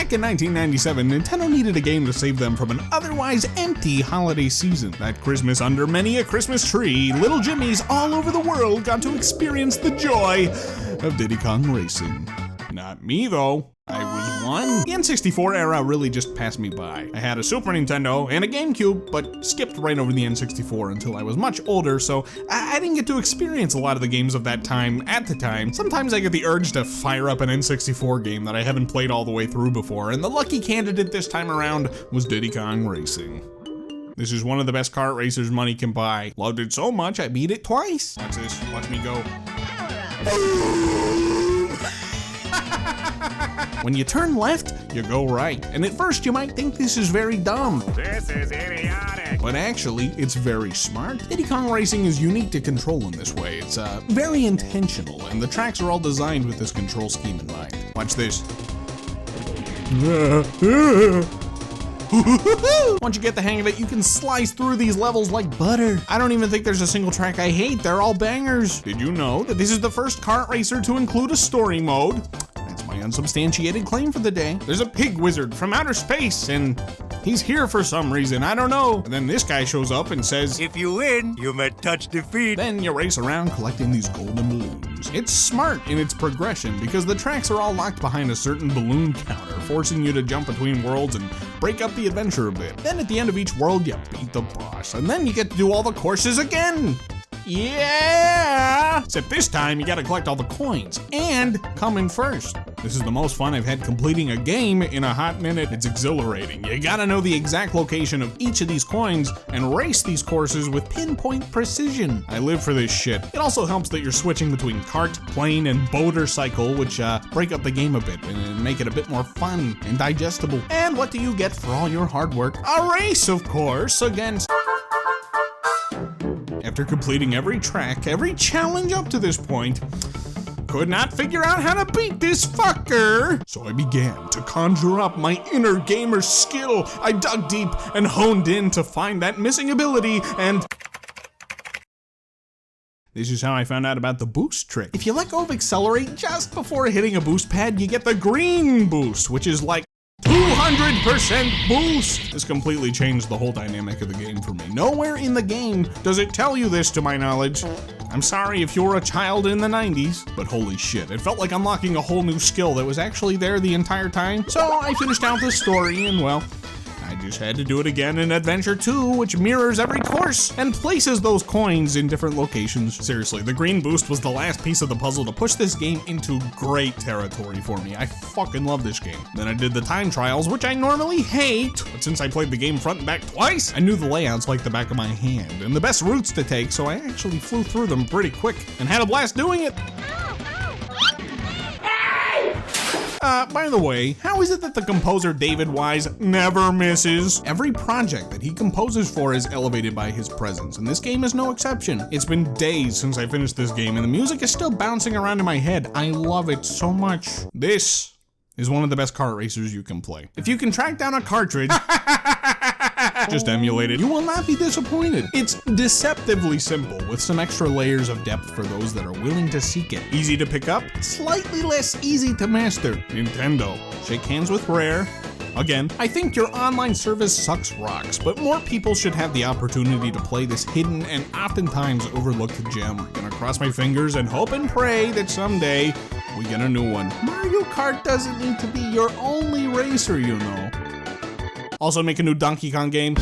Back in 1997, Nintendo needed a game to save them from an otherwise empty holiday season. That Christmas, under many a Christmas tree, little Jimmies all over the world got to experience the joy of Diddy Kong Racing. Not me, though. I was one. The N64 era really just passed me by. I had a Super Nintendo and a GameCube, but skipped right over the N64 until I was much older, so I didn't get to experience a lot of the games of that time at the time. Sometimes I get the urge to fire up an N64 game that I haven't played all the way through before, and the lucky candidate this time around was Diddy Kong Racing. This is one of the best kart racers money can buy. Loved it so much I beat it twice. Watch this, watch me go. When you turn left, you go right. And at first you might think this is very dumb. This is idiotic. But actually, it's very smart. Diddy Kong Racing is unique to control in this way. It's very intentional, and the tracks are all designed with this control scheme in mind. Watch this. Once you get the hang of it, you can slice through these levels like butter. I don't even think there's a single track I hate. They're all bangers. Did you know that this is the first kart racer to include a story mode? That's my unsubstantiated claim for the day. There's a pig wizard from outer space, and he's here for some reason, I don't know. And then this guy shows up and says, If you win, you may touch defeat. then you race around collecting these golden balloons. It's smart in its progression because the tracks are all locked behind a certain balloon counter, forcing you to jump between worlds and break up the adventure a bit. Then at the end of each world, you beat the boss, and then you get to do all the courses again. Yeah! Except this time, you gotta collect all the coins and come in first. This is the most fun I've had completing a game in a hot minute. It's exhilarating. You gotta know the exact location of each of these coins and race these courses with pinpoint precision. I live for this shit. It also helps that you're switching between kart, plane, and motorcycle, which break up the game a bit and make it a bit more fun and digestible. And what do you get for all your hard work? A race, of course, against... After completing every track, every challenge up to this point, could not figure out how to beat this fucker. So I began to conjure up my inner gamer skill. I dug deep and honed in to find that missing ability, and this is how I found out about the boost trick. If you let go of accelerate just before hitting a boost pad, you get the green boost, which is like 200% boost! This completely changed the whole dynamic of the game for me. Nowhere in the game does it tell you this, to my knowledge. I'm sorry if you're a child in the 90s, but holy shit, it felt like unlocking a whole new skill that was actually there the entire time. So I finished out the story, and well, I just had to do it again in Adventure 2, which mirrors every course and places those coins in different locations. Seriously, the green boost was the last piece of the puzzle to push this game into great territory for me. I fucking love this game. Then I did the time trials, which I normally hate, but since I played the game front and back twice, I knew the layouts like the back of my hand and the best routes to take, so I actually flew through them pretty quick and had a blast doing it. By the way, how is it that the composer David Wise never misses? Every project that he composes for is elevated by his presence, and this game is no exception. It's been days since I finished this game, and the music is still bouncing around in my head. I love it so much. This is one of the best kart racers you can play. If you can track down a cartridge, just emulate it. You will not be disappointed. It's deceptively simple with some extra layers of depth for those that are willing to seek it. Easy to pick up, slightly less easy to master. Nintendo. Shake hands with Rare. Again, I think your online service sucks rocks, but more people should have the opportunity to play this hidden and oftentimes overlooked gem. I'm gonna cross my fingers and hope and pray that someday we get a new one. Mario Kart doesn't need to be your only racer, you know. Also make a new Donkey Kong game.